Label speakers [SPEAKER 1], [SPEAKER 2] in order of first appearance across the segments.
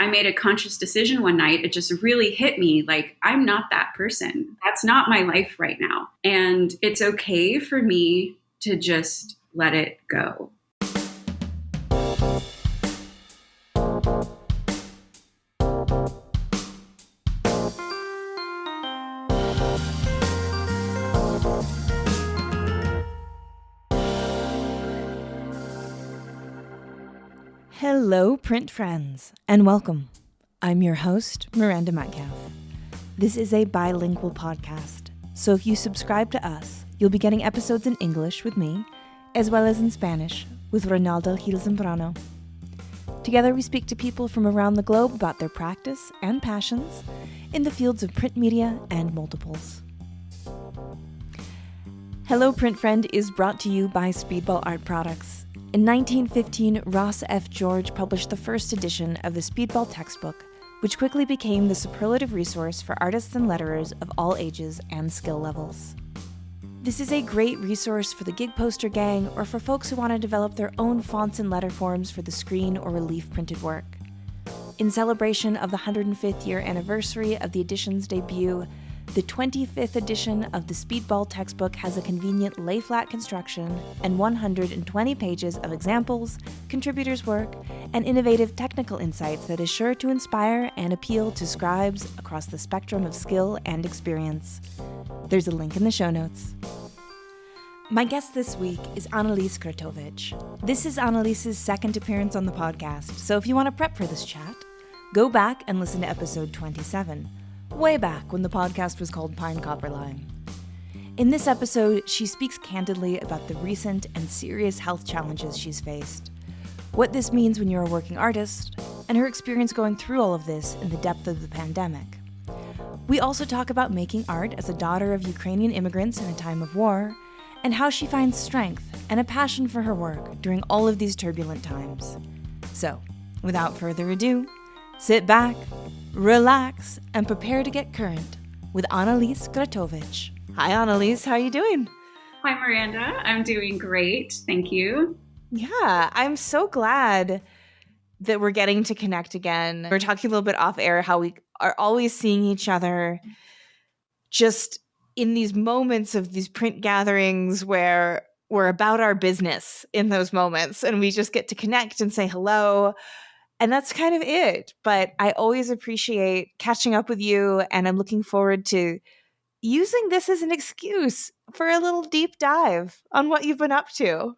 [SPEAKER 1] I made a conscious decision one night. It just really hit me like, I'm not that person. That's not my life right now. And it's okay for me to just let it go.
[SPEAKER 2] Hello, print friends, and welcome. I'm your host, Miranda. This is a bilingual podcast, so if you subscribe to us, you'll be getting episodes in English with me, as well as in Spanish with Ronaldo Gil Zambrano. Together, we speak to people from around the globe about their practice and passions in the fields of print media and multiples. Hello, Print Friend is brought to you by Speedball Art Products. In 1915, Ross F. George published the first edition of the Speedball textbook, which quickly became the superlative resource for artists and letterers of all ages and skill levels. This is a great resource for the gig poster gang or for folks who want to develop their own fonts and letter forms for the screen or relief printed work. In celebration of the 105th year anniversary of the edition's debut, the 25th edition of the Speedball textbook has a convenient lay-flat construction and 120 pages of examples, contributors' work, and innovative technical insights that is sure to inspire and appeal to scribes across the spectrum of skill and experience. There's a link in the show notes. My guest this week is Annalise Gratovich. This is Annalise's second appearance on the podcast, so if you want to prep for this chat, go back and listen to episode 27. Way back when the podcast was called Pine Copper Lime. In this episode, she speaks candidly about the recent and serious health challenges she's faced, what this means when you're a working artist, and her experience going through all of this in the depth of the pandemic. We also talk about making art as a daughter of Ukrainian immigrants in a time of war, and how she finds strength and a passion for her work during all of these turbulent times. So, without further ado, sit back, relax, and prepare to get current with Annalise Gratovich. Hi, Annalise. How are you doing?
[SPEAKER 1] Hi, Miranda. I'm doing great. Thank you.
[SPEAKER 2] Yeah, I'm so glad that we're getting to connect again. We're talking a little bit off air how we are always seeing each other just in these moments of these print gatherings where we're about our business in those moments, and we just get to connect and say hello. And that's kind of it. But I always appreciate catching up with you, and I'm looking forward to using this as an excuse for a little deep dive on what you've been up to.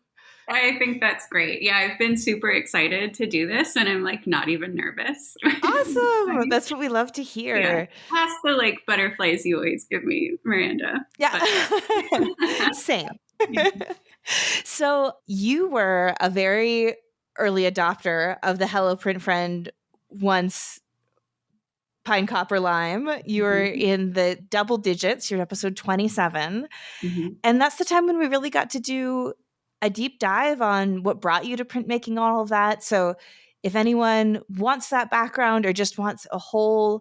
[SPEAKER 1] I think that's great. Yeah, I've been super excited to do this, and I'm like not even nervous.
[SPEAKER 2] Awesome. That's what we love to hear.
[SPEAKER 1] Yeah. Past the like butterflies you always give me, Miranda.
[SPEAKER 2] Yeah. Same. So you were a very early adopter of the Hello Print Friend once Pine Copper Lime. You were in the double digits. You're episode 27.
[SPEAKER 1] Mm-hmm.
[SPEAKER 2] And that's the time when we really got to do a deep dive on what brought you to printmaking, all of that. So if anyone wants that background or just wants a whole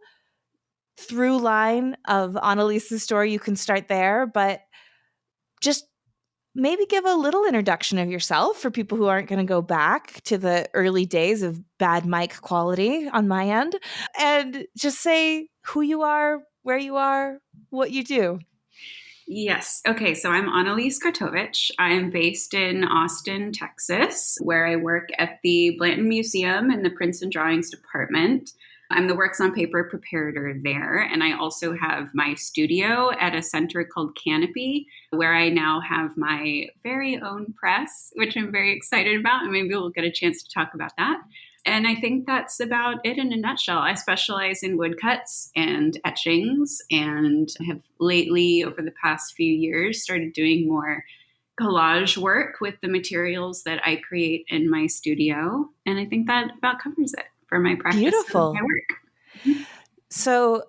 [SPEAKER 2] through line of Annalise's story, you can start there. But just maybe give a little introduction of yourself for people who aren't going to go back to the early days of bad mic quality on my end, and just say who you are, where you are, what you do.
[SPEAKER 1] Yes. Okay. So I'm Annalise Gratovich. I am based in Austin, Texas, where I work at the Blanton Museum in the Prints and Drawings department. I'm the Works on Paper preparator there. And I also have my studio at a center called Canopy, where I now have my very own press, which I'm very excited about. And maybe we'll get a chance to talk about that. And I think that's about it in a nutshell. I specialize in woodcuts and etchings, and have lately, over the past few years, started doing more collage work with the materials that I create in my studio. And I think that about covers it for my practice.
[SPEAKER 2] Beautiful.
[SPEAKER 1] And my work.
[SPEAKER 2] So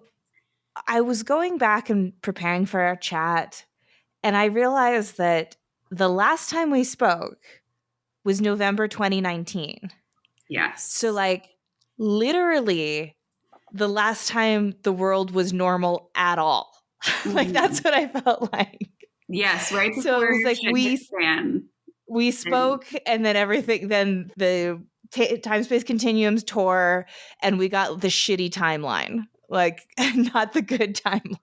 [SPEAKER 2] I was going back and preparing for our chat, and I realized that the last time we spoke was November 2019.
[SPEAKER 1] Yes.
[SPEAKER 2] So like literally the last time the world was normal at all. Like that's what I felt like.
[SPEAKER 1] Yes, right before
[SPEAKER 2] so it was like we
[SPEAKER 1] fan.
[SPEAKER 2] spoke, and then everything, then the time space continuums tore, and we got the shitty timeline, like not the good timeline.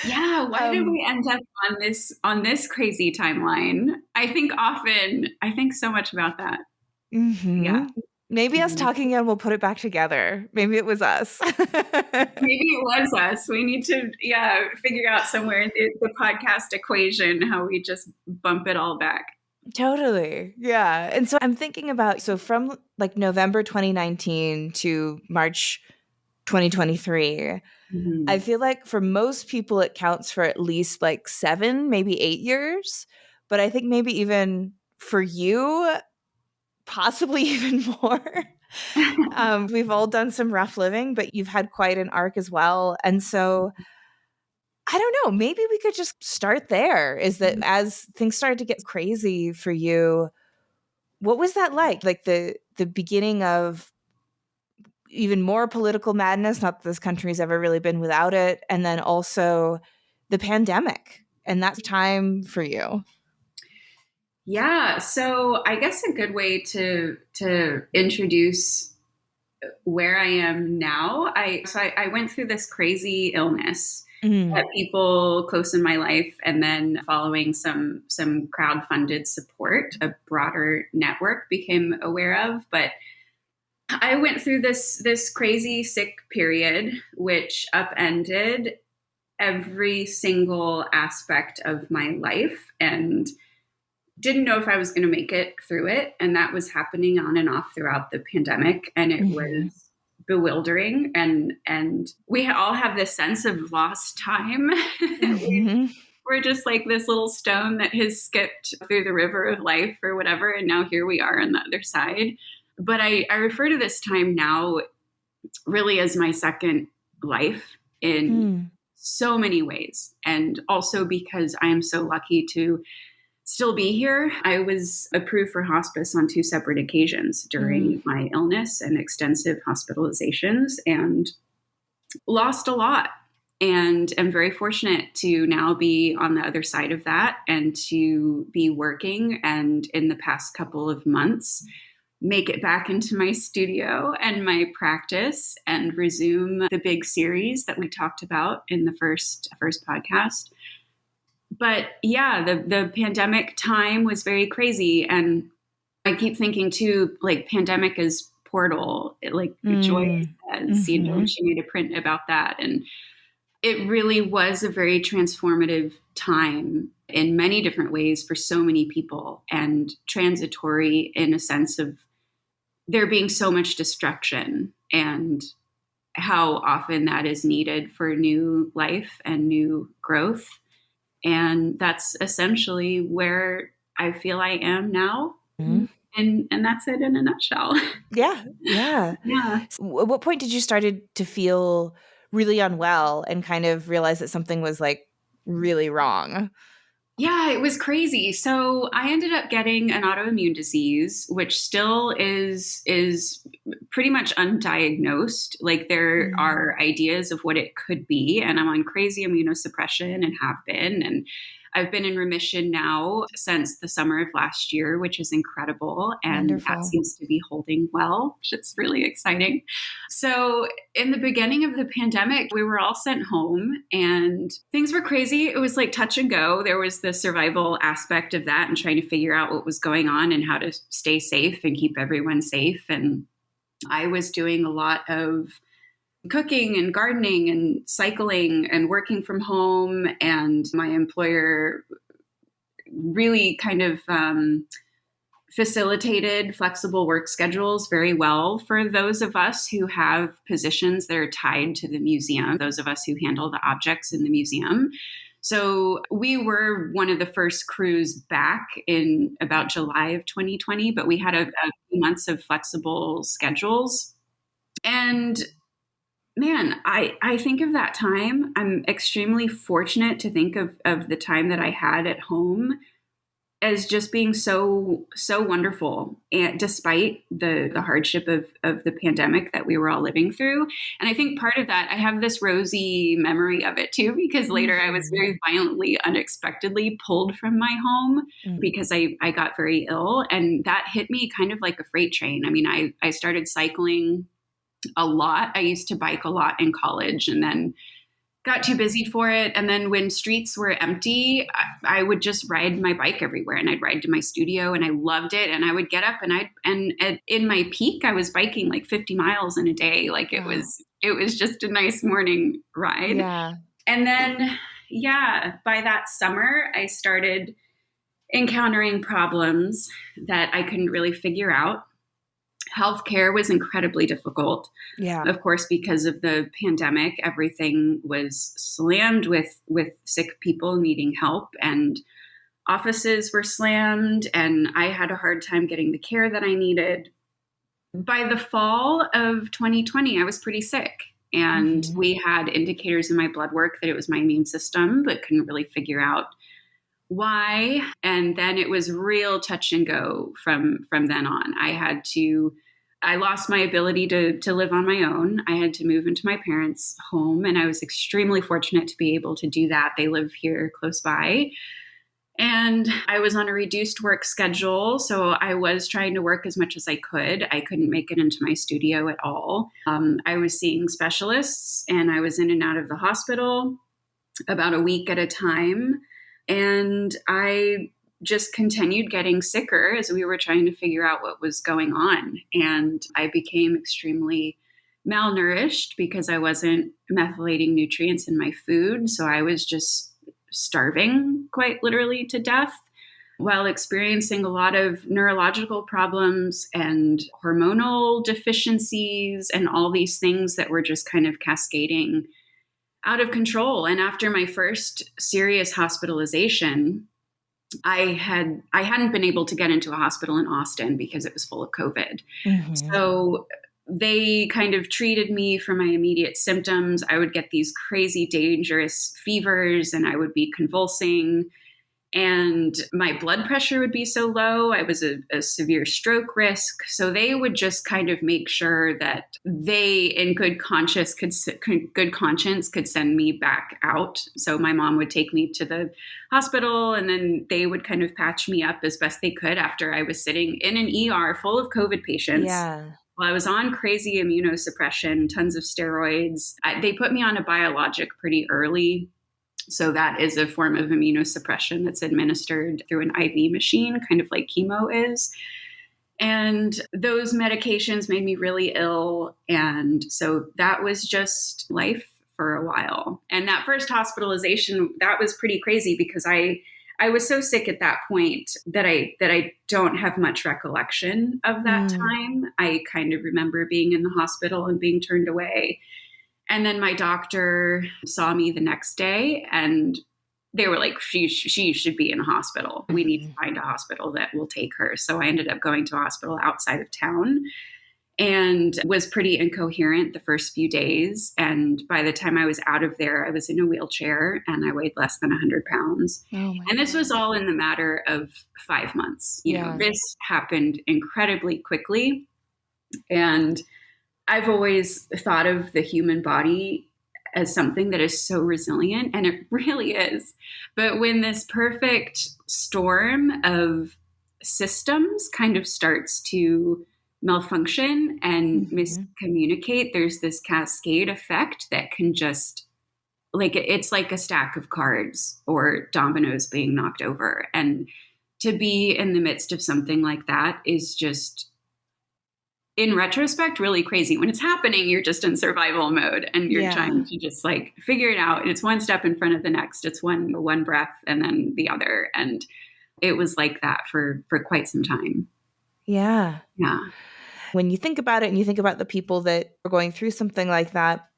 [SPEAKER 1] Yeah, why did we end up on this crazy timeline? I think so much about that.
[SPEAKER 2] Mm-hmm.
[SPEAKER 1] Yeah.
[SPEAKER 2] Maybe us
[SPEAKER 1] Mhm.
[SPEAKER 2] talking again will put it back together. Maybe it was us.
[SPEAKER 1] Maybe it was us. We need to, yeah, figure out somewhere in the podcast equation how we just bump it all back.
[SPEAKER 2] Totally. Yeah. And so I'm thinking about, so from like November 2019 to March 2023, I
[SPEAKER 1] Mhm.
[SPEAKER 2] feel like for most people, it counts for at least like 7, maybe 8 years. But I think maybe even for you, possibly even more. We've all done some rough living, but you've had quite an arc as well. And so I don't know, maybe we could just start there. Is that as things started to get crazy for you, what was that like? Like the beginning of even more political madness, not that this country's ever really been without it, and then also the pandemic and that time for you.
[SPEAKER 1] Yeah, so I guess a good way to introduce where I am now. I went through this crazy illness
[SPEAKER 2] Mm.
[SPEAKER 1] that people close in my life, and then following some crowd-funded support, a broader network became aware of. But I went through this crazy sick period, which upended every single aspect of my life, and didn't know if I was going to make it through it. And that was happening on and off throughout the pandemic. And it
[SPEAKER 2] Mm-hmm.
[SPEAKER 1] was bewildering. And we all have this sense of lost time.
[SPEAKER 2] Mm-hmm.
[SPEAKER 1] We're just like this little stone that has skipped through the river of life or whatever. And now here we are on the other side. But I refer to this time now really as my second life in
[SPEAKER 2] Mm.
[SPEAKER 1] so many ways. And also because I am so lucky to still be here. I was approved for hospice on 2 separate occasions
[SPEAKER 2] Mm.
[SPEAKER 1] during my illness and extensive hospitalizations, and lost a lot. And I'm very fortunate to now be on the other side of that and to be working, and in the past couple of months make it back into my studio and my practice and resume the big series that we talked about in the first podcast. But yeah, the pandemic time was very crazy, and I keep thinking too, like pandemic is portal. Like Joy
[SPEAKER 2] Mm.
[SPEAKER 1] says,
[SPEAKER 2] Mm-hmm.
[SPEAKER 1] she made a print about that, and it really was a very transformative time in many different ways for so many people, and transitory in a sense of there being so much destruction and how often that is needed for new life and new growth. And that's essentially where I feel I am now.
[SPEAKER 2] Mm.
[SPEAKER 1] And that's it in a nutshell.
[SPEAKER 2] Yeah. Yeah.
[SPEAKER 1] Yeah.
[SPEAKER 2] At what point did you started to feel really unwell and kind of realize that something was like really wrong?
[SPEAKER 1] Yeah, it was crazy. So I ended up getting an autoimmune disease, which still is pretty much undiagnosed. Like there
[SPEAKER 2] Mm.
[SPEAKER 1] are ideas of what it could be, and I'm on crazy immunosuppression and have been, and I've been in remission now since the summer of last year, which is incredible, and that
[SPEAKER 2] Wonderful.
[SPEAKER 1] seems to be holding well, which is really exciting. So in the beginning of the pandemic, we were all sent home and things were crazy. It was like touch and go. There was the survival aspect of that and trying to figure out what was going on and how to stay safe and keep everyone safe. And I was doing a lot of cooking and gardening and cycling and working from home. And my employer really kind of facilitated flexible work schedules very well for those of us who have positions that are tied to the museum, those of us who handle the objects in the museum. So we were one of the first crews back in about July of 2020, but we had a few months of flexible schedules. And man, I think of that time. I'm extremely fortunate to think of the time that I had at home as just being so wonderful, and despite the hardship of the pandemic that we were all living through. And I think part of that, I have this rosy memory of it too, because later I was very violently, unexpectedly pulled from my home
[SPEAKER 2] Mm.
[SPEAKER 1] because I got very ill, and that hit me kind of like a freight train. I mean, I started cycling a lot. I used to bike a lot in college, and then got too busy for it. And then when streets were empty, I would just ride my bike everywhere, and I'd ride to my studio, and I loved it. And I would get up, and in my peak, I was biking like 50 miles in a day. Like
[SPEAKER 2] Wow.
[SPEAKER 1] it was just a nice morning ride.
[SPEAKER 2] Yeah.
[SPEAKER 1] And then, yeah, by that summer, I started encountering problems that I couldn't really figure out. Healthcare was incredibly difficult.
[SPEAKER 2] Yeah.
[SPEAKER 1] Of course, because of the pandemic, everything was slammed with sick people needing help, and offices were slammed, and I had a hard time getting the care that I needed. By the fall of 2020, I was pretty sick, and we had indicators in my blood work that it was my immune system, but couldn't really figure out why. And then it was real touch and go from then on. I lost my ability to live on my own. I had to move into my parents' home, and I was extremely fortunate to be able to do that. They live here close by. And I was on a reduced work schedule, so I was trying to work as much as I could. I couldn't make it into my studio at all. I was seeing specialists, and I was in and out of the hospital about a week at a time. And I just continued getting sicker as we were trying to figure out what was going on. And I became extremely malnourished because I wasn't methylating nutrients in my food. So I was just starving quite literally to death, while experiencing a lot of neurological problems and hormonal deficiencies and all these things that were just kind of cascading out of control. And after my first serious hospitalization, I hadn't been able to get into a hospital in Austin because it was full of COVID. So they kind of treated me for my immediate symptoms. I would get these crazy, dangerous fevers, and I would be convulsing, and my blood pressure would be so low. I was a severe stroke risk. So they would just kind of make sure that they, in good conscience, could send me back out. So my mom would take me to the hospital, and then they would kind of patch me up as best they could after I was sitting in an ER full of COVID patients.
[SPEAKER 2] Yeah.
[SPEAKER 1] Well, I was on crazy immunosuppression, tons of steroids. They put me on a biologic pretty early. So that is a form of immunosuppression that's administered through an IV machine, kind of like chemo is. And those medications made me really ill. And so that was just life for a while. And that first hospitalization, that was pretty crazy because I was so sick at that point that I don't have much recollection of that time. I kind of remember being in the hospital and being turned away. And then my doctor saw me the next day, and they were like, she should be in a hospital. We need to find a hospital that will take her. So I ended up going to a hospital outside of town and was pretty incoherent the first few days. And by the time I was out of there, I was in a wheelchair, and I weighed less than 100 pounds. And this was all in the matter of 5 months. You know, this happened incredibly quickly. And I've always thought of the human body as something that is so resilient, and it really is. But when this perfect storm of systems kind of starts to malfunction and miscommunicate, there's this cascade effect that can just, like, it's like a stack of cards or dominoes being knocked over. And to be in the midst of something like that is just, in retrospect, really crazy. When it's happening, you're just in survival mode, and you're trying to just like figure it out. And it's one step in front of the next. It's one breath and then the other. And it was like that for quite some time.
[SPEAKER 2] Yeah.
[SPEAKER 1] Yeah.
[SPEAKER 2] When you think about it, and you think about the people that are going through something like that,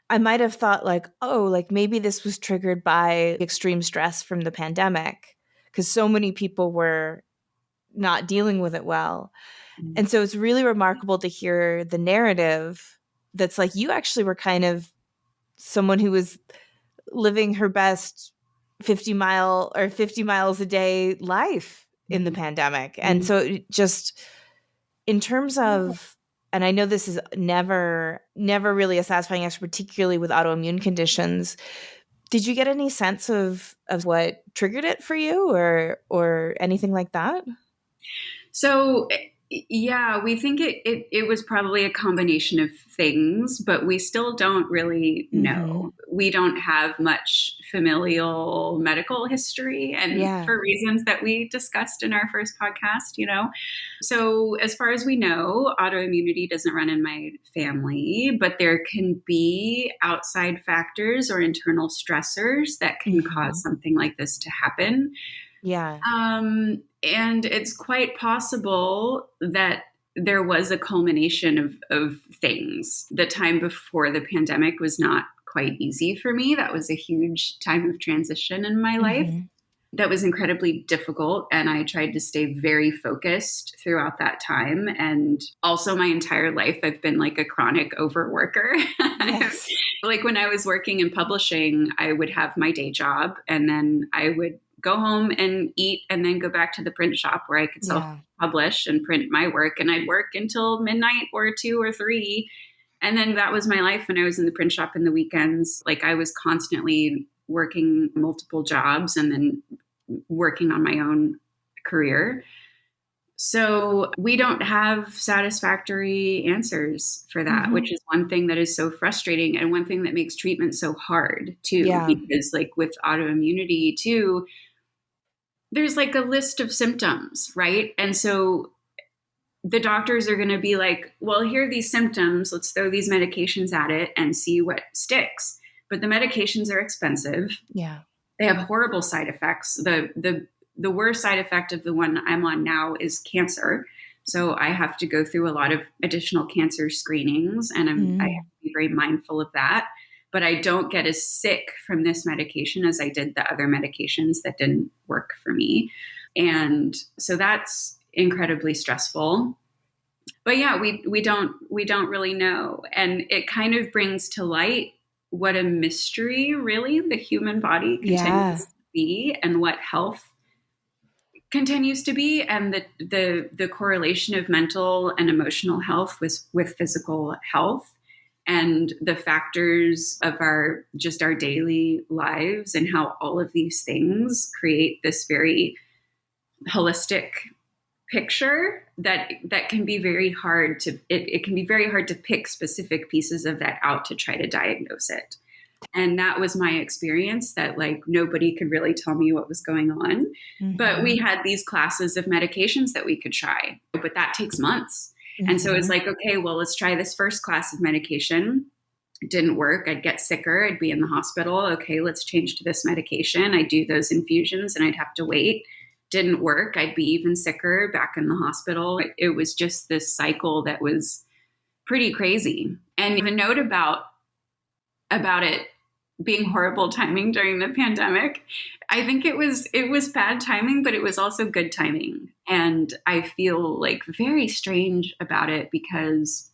[SPEAKER 2] I might have thought like, oh, like maybe this was triggered by extreme stress from the pandemic, because so many people were not dealing with it well. And so it's really remarkable to hear the narrative that's like, you actually were kind of someone who was living her best 50 miles a day life in the pandemic. And so just in terms of, and I know this is never really a satisfying answer, particularly with autoimmune conditions. Did you get any sense of what triggered it for you or anything like that?
[SPEAKER 1] So, yeah, we think it was probably a combination of things, but we still don't really know. We don't have much familial medical history, and for reasons that we discussed in our first podcast, So as far as we know, autoimmunity doesn't run in my family, but there can be outside factors or internal stressors that can cause something like this to happen.
[SPEAKER 2] Yeah.
[SPEAKER 1] And it's quite possible that there was a culmination of things. The time before the pandemic was not quite easy for me. That was a huge time of transition in my life. That was incredibly difficult. And I tried to stay very focused throughout that time. And also my entire life, I've been like a chronic overworker.
[SPEAKER 2] Yes.
[SPEAKER 1] Like when I was working in publishing, I would have my day job and then I would go home and eat and then go back to the print shop where I could self-publish and print my work. And I'd work until midnight or 2 or 3. And then that was my life when I was in the print shop in the weekends. Like I was constantly working multiple jobs and then working on my own career. So we don't have satisfactory answers for that, which is one thing that is so frustrating and one thing that makes treatment so hard too, because like with autoimmunity too, there's like a list of symptoms, right? And so the doctors are going to be like, well, here are these symptoms. Let's throw these medications at it and see what sticks. But the medications are expensive.
[SPEAKER 2] Yeah.
[SPEAKER 1] They have horrible side effects. The worst side effect of the one I'm on now is cancer. So I have to go through a lot of additional cancer screenings and I have to be very mindful of that. But I don't get as sick from this medication as I did the other medications that didn't work for me. And so that's incredibly stressful. But yeah, we don't really know. And it kind of brings to light what a mystery really the human body continues to be and what health continues to be, and the correlation of mental and emotional health with physical health, and the factors of our daily lives, and how all of these things create this very holistic picture that can be very hard to it can be very hard to pick specific pieces of that out to try to diagnose it. And that was my experience, that like nobody could really tell me what was going on. But we had these classes of medications that we could try, but that takes months. And so it's like, okay, well, let's try this first class of medication. It didn't work. I'd get sicker. I'd be in the hospital. Okay, let's change to this medication. I'd do those infusions and I'd have to wait. Didn't work. I'd be even sicker, back in the hospital. It was just this cycle that was pretty crazy. And even note about it being horrible timing during the pandemic. I think it was bad timing, but it was also good timing. And I feel like very strange about it because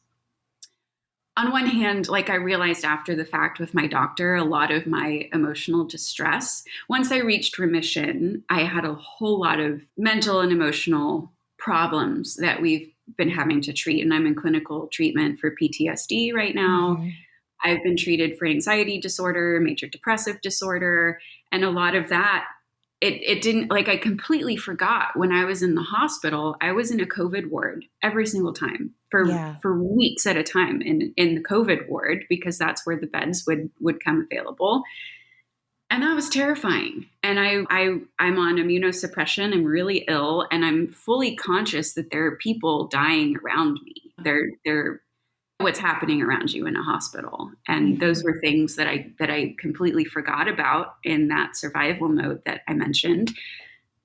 [SPEAKER 1] on one hand, like I realized after the fact with my doctor, a lot of my emotional distress, once I reached remission, I had a whole lot of mental and emotional problems that we've been having to treat. And I'm in clinical treatment for PTSD right now. I've been treated for anxiety disorder, major depressive disorder, and a lot of that, it didn't, like I completely forgot when I was in the hospital, I was in a COVID ward every single time for weeks at a time in the COVID ward, because that's where the beds would come available. And that was terrifying. And I'm on immunosuppression. I'm really ill, and I'm fully conscious that there are people dying around me. They're what's happening around you in a hospital. And those were things that I completely forgot about in that survival mode that I mentioned,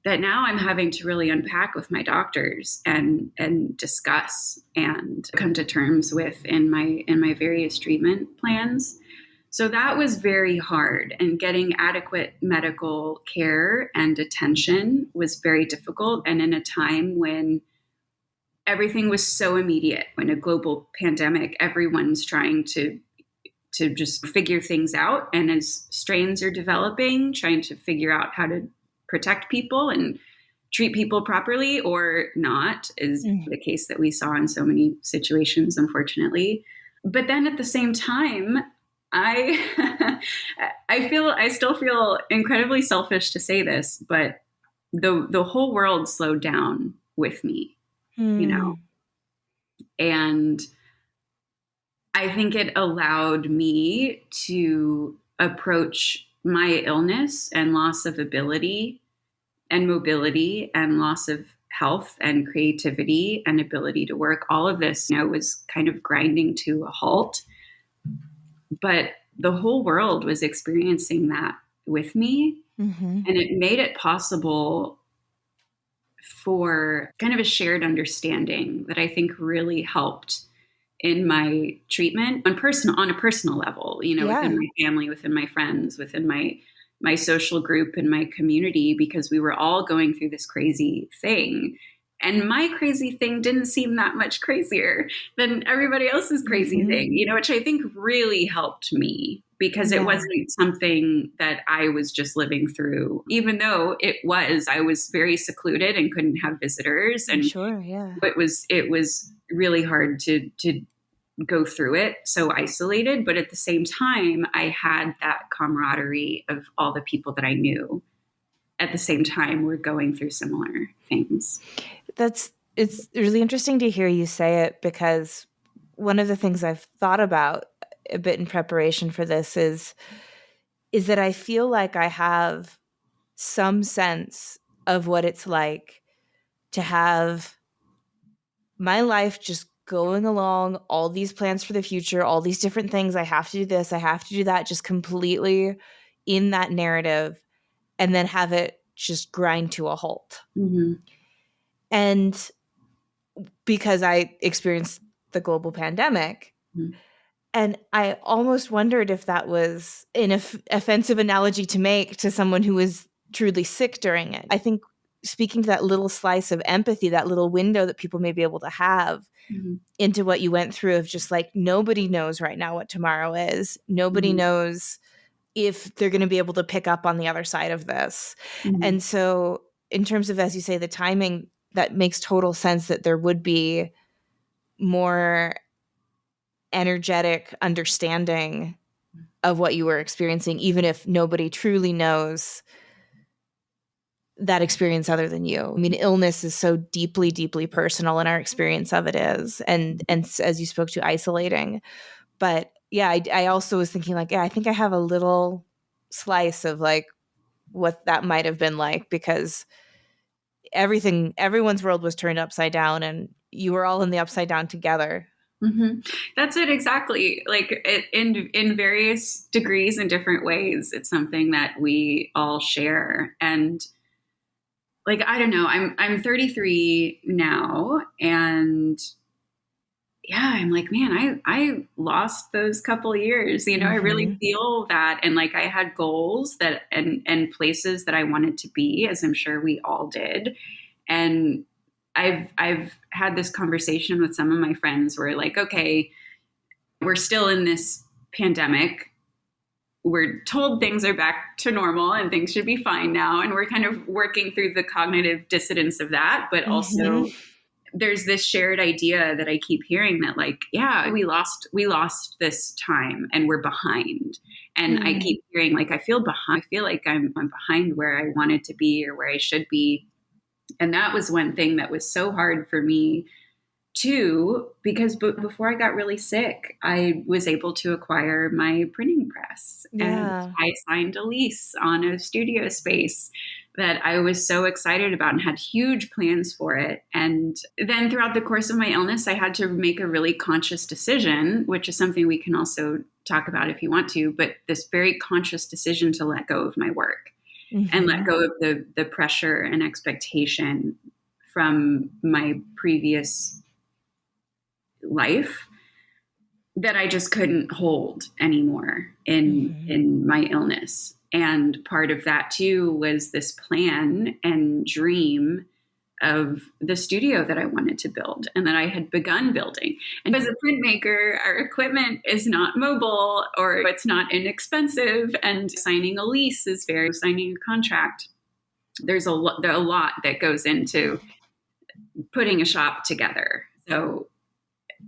[SPEAKER 1] that now I'm having to really unpack with my doctors and discuss and come to terms with in my various treatment plans. So that was very hard, and getting adequate medical care and attention was very difficult. And in a time when everything was so immediate, when a global pandemic, everyone's trying to to just figure things out. And as strains are developing, trying to figure out how to protect people and treat people properly or not is the case that we saw in so many situations, unfortunately. But then at the same time, I I still feel incredibly selfish to say this, but the whole world slowed down with me, you know, and I think it allowed me to approach my illness and loss of ability and mobility and loss of health and creativity and ability to work. All of this, was kind of grinding to a halt. But the whole world was experiencing that with me. And it made it possible for kind of a shared understanding that I think really helped in my treatment on a personal level, within my family, within my friends, within my social group and my community, because we were all going through this crazy thing. And my crazy thing didn't seem that much crazier than everybody else's crazy thing, which I think really helped me, because it wasn't something that I was just living through, even though I was very secluded and couldn't have visitors. And it was really hard to go through it, so isolated. But at the same time, I had that camaraderie of all the people that I knew at the same time were going through similar things.
[SPEAKER 2] It's really interesting to hear you say it, because one of the things I've thought about a bit in preparation for this is that I feel like I have some sense of what it's like to have my life just going along, all these plans for the future, all these different things. I have to do this, I have to do that, just completely in that narrative, and then have it just grind to a halt. And because I experienced the global pandemic, and I almost wondered if that was an offensive analogy to make to someone who was truly sick during it. I think speaking to that little slice of empathy, that little window that people may be able to have into what you went through, of just like, nobody knows right now what tomorrow is. Nobody knows if they're going to be able to pick up on the other side of this. And so in terms of, as you say, the timing, that makes total sense that there would be more energetic understanding of what you were experiencing, even if nobody truly knows that experience other than you. I mean, illness is so deeply, deeply personal, and our experience of it is, and as you spoke to, isolating. But yeah, I also was thinking like, I think I have a little slice of like what that might have been like, because everyone's world was turned upside down, and you were all in the upside down together.
[SPEAKER 1] That's it, exactly. Like in various degrees and different ways, it's something that we all share. And like, I don't know, I'm 33 now, and yeah, I'm like, man, I lost those couple years, I really feel that. And like, I had goals that, and places that I wanted to be, as I'm sure we all did. And I've had this conversation with some of my friends where like, okay, we're still in this pandemic. We're told things are back to normal and things should be fine now. And we're kind of working through the cognitive dissonance of that. But also there's this shared idea that I keep hearing that like, yeah, we lost this time and we're behind. And I keep hearing like, I feel behind. I feel like I'm behind where I wanted to be or where I should be. And that was one thing that was so hard for me too, because before I got really sick, I was able to acquire my printing press. And I signed a lease on a studio space that I was so excited about and had huge plans for it. And then throughout the course of my illness, I had to make a really conscious decision, which is something we can also talk about if you want to, but this very conscious decision to let go of my work. And let go of the pressure and expectation from my previous life that I just couldn't hold anymore in my illness. And part of that too was this plan and dream of the studio that I wanted to build and that I had begun building. And as a printmaker, our equipment is not mobile or it's not inexpensive. And signing a lease is signing a contract. There's a lot that goes into putting a shop together. So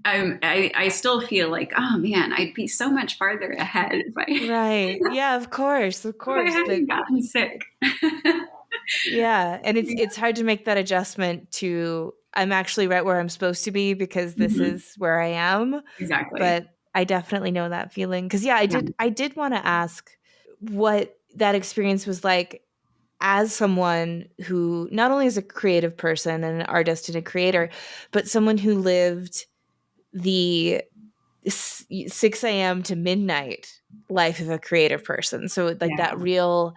[SPEAKER 1] I still feel like, oh man, I'd be so much farther ahead if I,
[SPEAKER 2] Right. Yeah, of course.
[SPEAKER 1] if I hadn't gotten sick.
[SPEAKER 2] Yeah. And it's hard to make that adjustment to I'm actually right where I'm supposed to be because this is where I am.
[SPEAKER 1] Exactly.
[SPEAKER 2] But I definitely know that feeling. Because I did want to ask what that experience was like as someone who not only is a creative person and an artist and a creator, but someone who lived the 6 a.m. to midnight life of a creative person. So like that real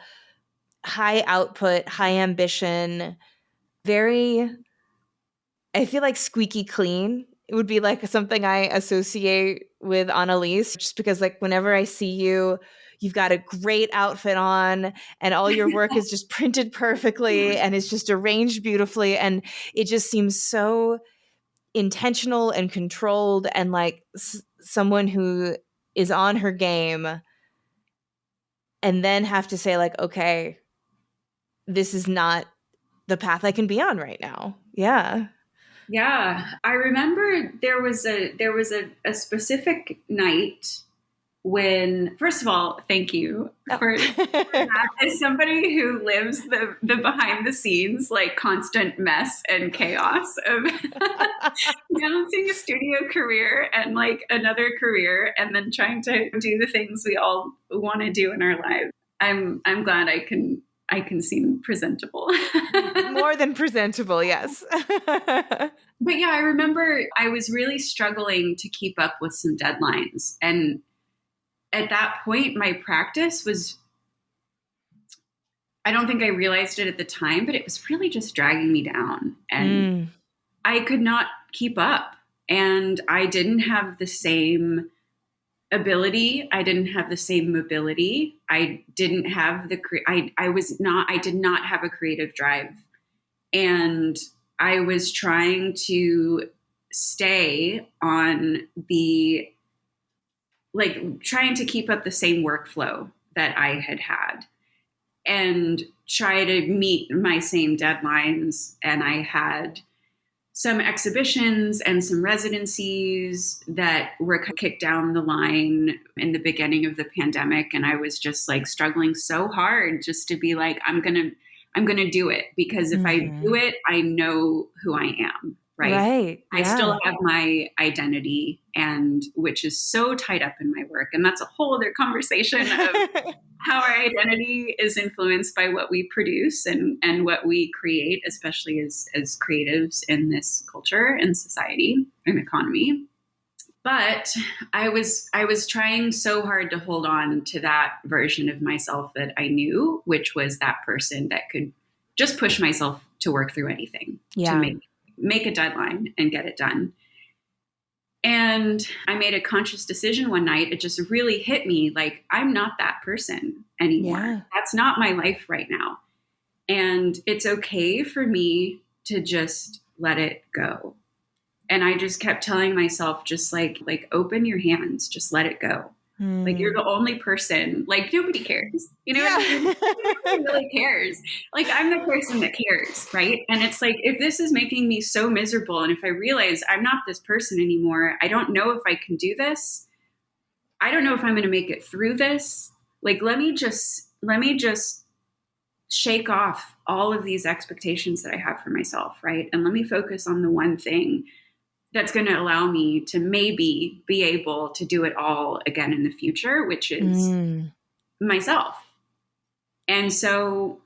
[SPEAKER 2] high output, high ambition, very, I feel like squeaky clean. It would be like something I associate with Annalise, just because like whenever I see you, you've got a great outfit on and all your work is just printed perfectly and it's just arranged beautifully. And it just seems so intentional and controlled and like someone who is on her game and then have to say like, okay, this is not the path I can be on right now. Yeah.
[SPEAKER 1] Yeah. I remember there was a specific night when, first of all, thank you for that. As somebody who lives the behind the scenes, like constant mess and chaos of balancing a studio career and like another career and then trying to do the things we all want to do in our lives. I'm glad I can seem presentable.
[SPEAKER 2] More than presentable, yes.
[SPEAKER 1] But yeah, I remember I was really struggling to keep up with some deadlines. And at that point, my practice was, I don't think I realized it at the time, but it was really just dragging me down. And I could not keep up. And I didn't have the same ability. I didn't have the same mobility. I didn't have I did not have a creative drive. And I was trying to stay on trying to keep up the same workflow that I had and try to meet my same deadlines. And I had some exhibitions and some residencies that were kicked down the line in the beginning of the pandemic. And I was just like struggling so hard just to be like, I'm going to do it, because if I do it, I know who I am. Right. I still have my identity, and which is so tied up in my work. And that's a whole other conversation of how our identity is influenced by what we produce and what we create, especially as creatives in this culture and society and economy. But I was trying so hard to hold on to that version of myself that I knew, which was that person that could just push myself to work through anything, to make a deadline and get it done. And I made a conscious decision one night. It just really hit me like, I'm not that person anymore. Yeah. That's not my life right now. And it's okay for me to just let it go. And I just kept telling myself, just like open your hands, just let it go. Like, you're the only person, like, nobody cares, you know, nobody really cares. Like, I'm the person that cares. Right. And it's like, if this is making me so miserable, and if I realize I'm not this person anymore, I don't know if I can do this. I don't know if I'm going to make it through this. Like, let me just shake off all of these expectations that I have for myself. Right. And let me focus on the one thing that's going to allow me to maybe be able to do it all again in the future, which is myself. And so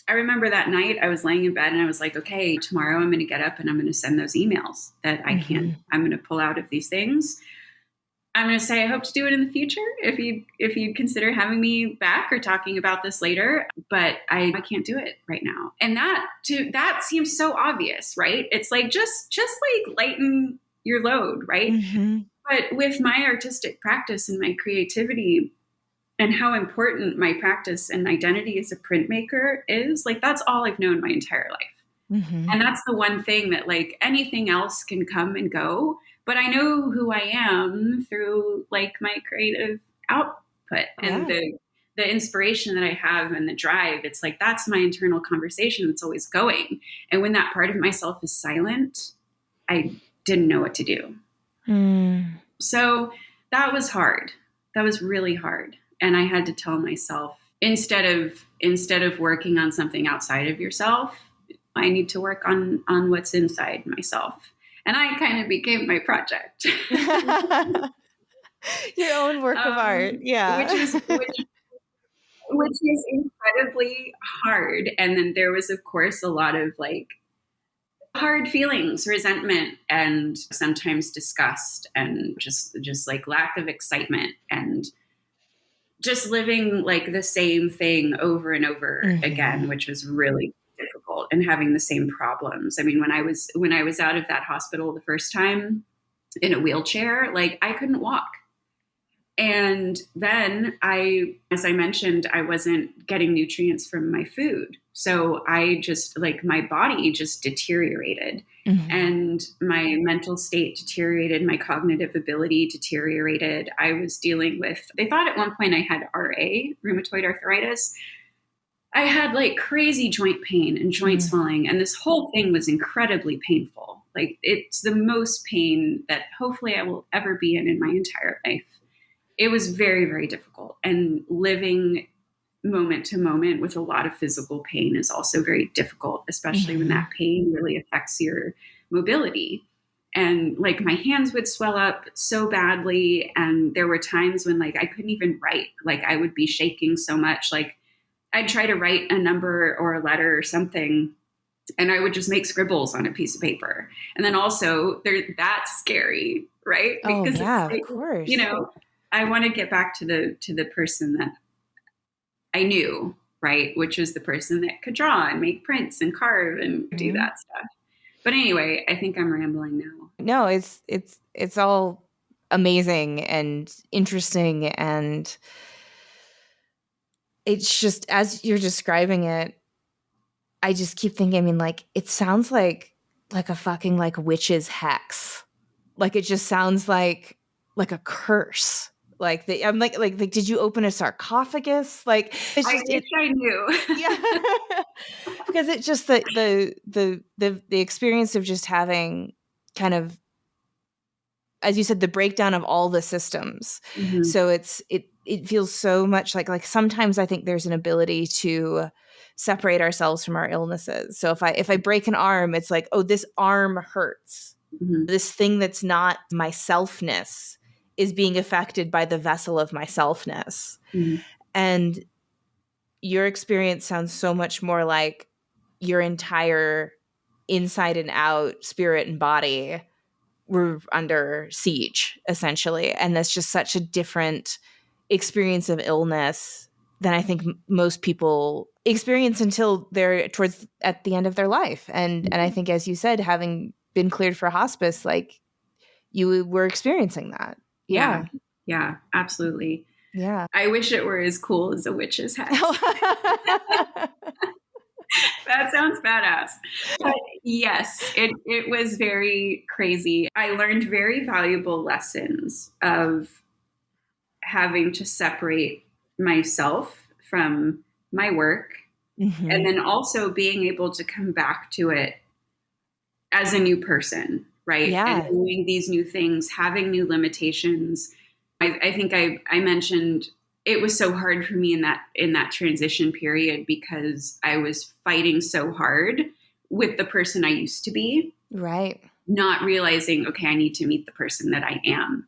[SPEAKER 1] I remember that night I was laying in bed and I was like, okay, tomorrow I'm going to get up and I'm going to send those emails that I can't, I'm going to pull out of these things. I'm going to say, I hope to do it in the future if you consider having me back or talking about this later, but I can't do it right now. And that seems so obvious, right? It's like, just like lighten your load, right? But with my artistic practice and my creativity and how important my practice and identity as a printmaker is, like, that's all I've known my entire life.
[SPEAKER 2] Mm-hmm.
[SPEAKER 1] And that's the one thing that like anything else can come and go, but I know who I am through like my creative output and
[SPEAKER 2] Yeah.
[SPEAKER 1] the inspiration that I have and the drive. It's like that's my internal conversation that's always going. And when that part of myself is silent, I didn't know what to do.
[SPEAKER 2] Mm.
[SPEAKER 1] So that was hard. That was really hard. And I had to tell myself instead of working on something outside of yourself, I need to work on what's inside myself. And I kind of became my project.
[SPEAKER 2] Your own work of art.
[SPEAKER 1] Which
[SPEAKER 2] Yeah.
[SPEAKER 1] is which is incredibly hard. And then there was of course a lot of like hard feelings, resentment, and sometimes disgust, and just like lack of excitement, and just living like the same thing over and over again, which was really difficult, and having the same problems. I mean, when I was out of that hospital the first time in a wheelchair, like I couldn't walk. And then as I mentioned, I wasn't getting nutrients from my food. So I just like my body just deteriorated, and my mental state deteriorated. My cognitive ability deteriorated. I was dealing with, they thought at one point I had RA, rheumatoid arthritis. I had like crazy joint pain and joint swelling. And this whole thing was incredibly painful. Like it's the most pain that hopefully I will ever be in my entire life. It was very, very difficult. And living moment to moment with a lot of physical pain is also very difficult, especially when that pain really affects your mobility. And like my hands would swell up so badly. And there were times when like I couldn't even write. Like I would be shaking so much. Like I'd try to write a number or a letter or something, and I would just make scribbles on a piece of paper. And then also that's scary, right?
[SPEAKER 2] Oh,
[SPEAKER 1] Because
[SPEAKER 2] yeah,
[SPEAKER 1] it's
[SPEAKER 2] of
[SPEAKER 1] like,
[SPEAKER 2] course.
[SPEAKER 1] I want to get back to the person that I knew, right? Which was the person that could draw and make prints and carve and do that stuff. But anyway, I think I'm rambling now.
[SPEAKER 2] No, it's all amazing and interesting, and it's just as you're describing it, I just keep thinking, I mean, like it sounds like a fucking like witch's hex. Like it just sounds like a curse. Like I'm like did you open a sarcophagus? Like it's
[SPEAKER 1] I
[SPEAKER 2] just
[SPEAKER 1] wish I knew.
[SPEAKER 2] yeah. Because it's just the experience of just having kind of, as you said, the breakdown of all the systems.
[SPEAKER 1] Mm-hmm.
[SPEAKER 2] So it feels so much like sometimes I think there's an ability to separate ourselves from our illnesses. So if I break an arm, it's like, oh, this arm hurts.
[SPEAKER 1] Mm-hmm.
[SPEAKER 2] This thing that's not my selfness is being affected by the vessel of my selfness.
[SPEAKER 1] Mm-hmm.
[SPEAKER 2] And your experience sounds so much more like your entire inside and out spirit and body were under siege, essentially. And that's just such a different experience of illness than I think most people experience until they're towards at the end of their life. And I think, as you said, having been cleared for hospice, like you were experiencing that.
[SPEAKER 1] Yeah. Yeah, absolutely.
[SPEAKER 2] Yeah.
[SPEAKER 1] I wish it were as cool as a witch's hex. That sounds badass. But yes, it was very crazy. I learned very valuable lessons of having to separate myself from my work, and then also being able to come back to it as a new person, right?
[SPEAKER 2] Yeah.
[SPEAKER 1] And doing these new things, having new limitations. I think I mentioned it was so hard for me in that transition period because I was fighting so hard with the person I used to be.
[SPEAKER 2] Right.
[SPEAKER 1] Not realizing, okay, I need to meet the person that I am.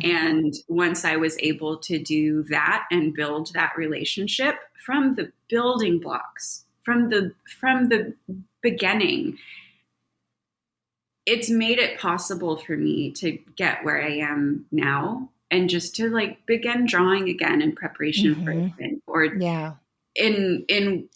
[SPEAKER 1] And once I was able to do that and build that relationship from the building blocks, from the beginning, it's made it possible for me to get where I am now, and just to like begin drawing again in preparation for it. Or in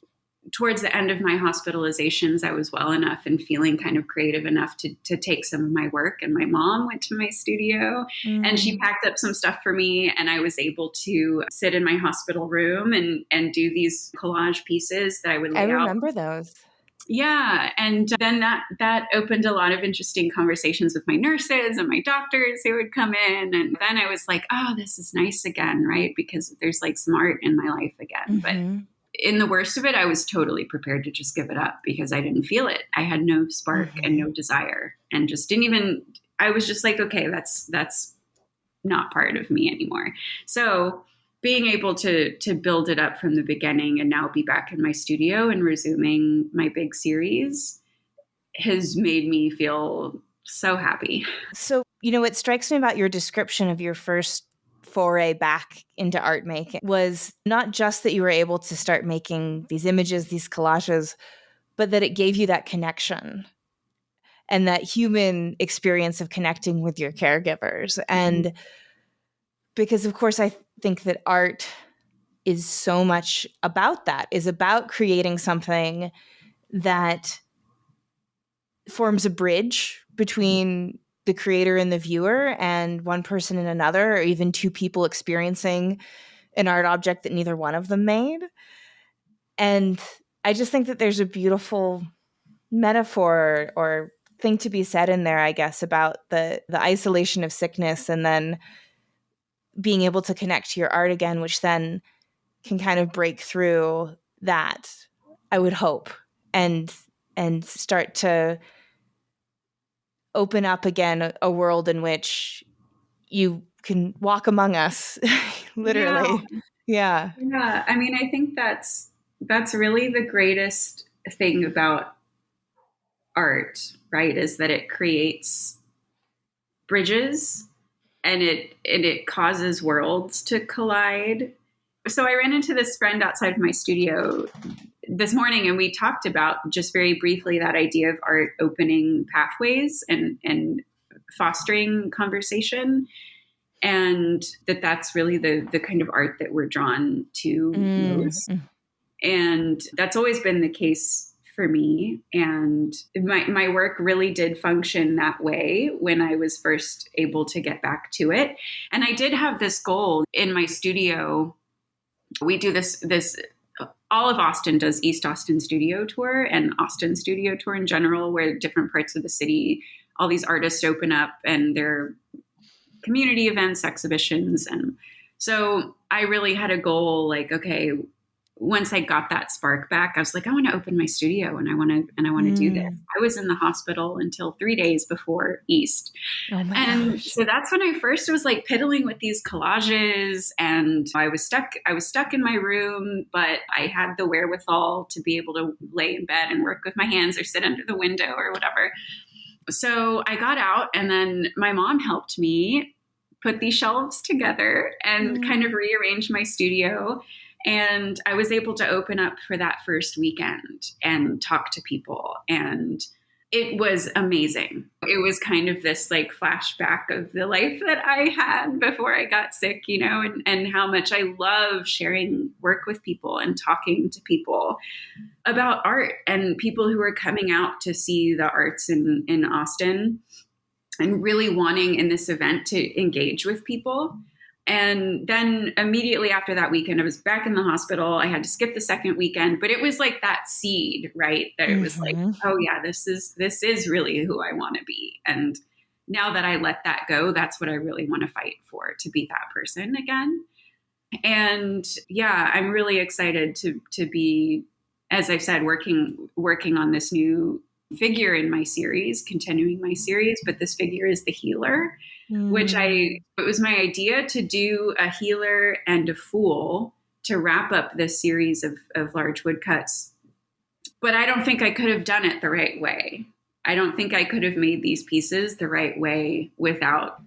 [SPEAKER 1] towards the end of my hospitalizations, I was well enough and feeling kind of creative enough to take some of my work. And my mom went to my studio and she packed up some stuff for me. And I was able to sit in my hospital room and do these collage pieces that I would lay out.
[SPEAKER 2] I remember those.
[SPEAKER 1] Yeah, and then that opened a lot of interesting conversations with my nurses and my doctors who would come in, and then I was like, oh, this is nice again, right? Because there's like some art in my life again. But
[SPEAKER 2] Mm-hmm.
[SPEAKER 1] in the worst of it, I was totally prepared to just give it up because I didn't feel it. I had no spark and
[SPEAKER 2] Mm-hmm.
[SPEAKER 1] no desire, and just didn't even. I was just like, okay, that's not part of me anymore. So being able to build it up from the beginning and now be back in my studio and resuming my big series has made me feel so happy.
[SPEAKER 2] So, what strikes me about your description of your first foray back into art making was not just that you were able to start making these images, these collages, but that it gave you that connection and that human experience of connecting with your caregivers. And because, of course, I think that art is so much about that, is about creating something that forms a bridge between the creator and the viewer and one person and another, or even two people experiencing an art object that neither one of them made. And I just think that there's a beautiful metaphor or thing to be said in there, I guess, about the isolation of sickness and then being able to connect to your art again, which then can kind of break through that, I would hope, and start to open up again a world in which you can walk among us,
[SPEAKER 1] Yeah,
[SPEAKER 2] literally. Yeah.
[SPEAKER 1] yeah. I mean, I think that's really the greatest thing about art, right? Is that it creates bridges and it causes worlds to collide. So I ran into this friend outside of my studio this morning and we talked about just very briefly that idea of art opening pathways and fostering conversation, and that's really the kind of art that we're drawn to most.
[SPEAKER 2] Mm.
[SPEAKER 1] And that's always been the case for me. And my work really did function that way when I was first able to get back to it. And I did have this goal in my studio. We do this all of Austin does East Austin Studio Tour and Austin Studio Tour in general, where different parts of the city, all these artists open up and they're community events, exhibitions. And so I really had a goal like, okay, once I got that spark back, I was like, I want to open my studio and I want to do this.
[SPEAKER 2] Mm.
[SPEAKER 1] I was in the hospital until 3 days before East.
[SPEAKER 2] Oh my
[SPEAKER 1] And
[SPEAKER 2] gosh.
[SPEAKER 1] so that's when I first was like piddling with these collages, and I was stuck in my room, but I had the wherewithal to be able to lay in bed and work with my hands or sit under the window or whatever. So I got out, and then my mom helped me put these shelves together and kind of rearrange my studio. And I was able to open up for that first weekend and talk to people. And it was amazing. It was kind of this like flashback of the life that I had before I got sick, and how much I love sharing work with people and talking to people about art and people who are coming out to see the arts in Austin and really wanting in this event to engage with people. And then immediately after that weekend, I was back in the hospital. I had to skip the second weekend, but it was like that seed, right? That it was like, oh yeah, this is really who I want to be. And now that I let that go, that's what I really want to fight for, to be that person again. And yeah, I'm really excited to be, as I've said, working on this new figure in my series, continuing my series, but this figure is the healer, which it was my idea to do a healer and a fool to wrap up this series of large woodcuts. But I don't think I could have done it the right way. I don't think I could have made these pieces the right way without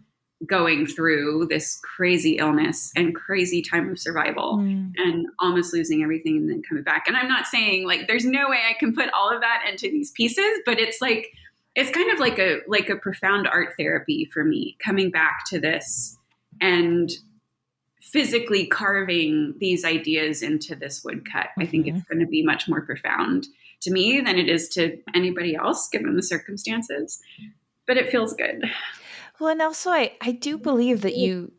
[SPEAKER 1] going through this crazy illness and crazy time of survival and almost losing everything and then coming back. And I'm not saying like there's no way I can put all of that into these pieces, but it's kind of like a profound art therapy for me, coming back to this and physically carving these ideas into this woodcut. I think it's going to be much more profound to me than it is to anybody else, given the circumstances. But it feels good.
[SPEAKER 2] Well, and also I do believe that you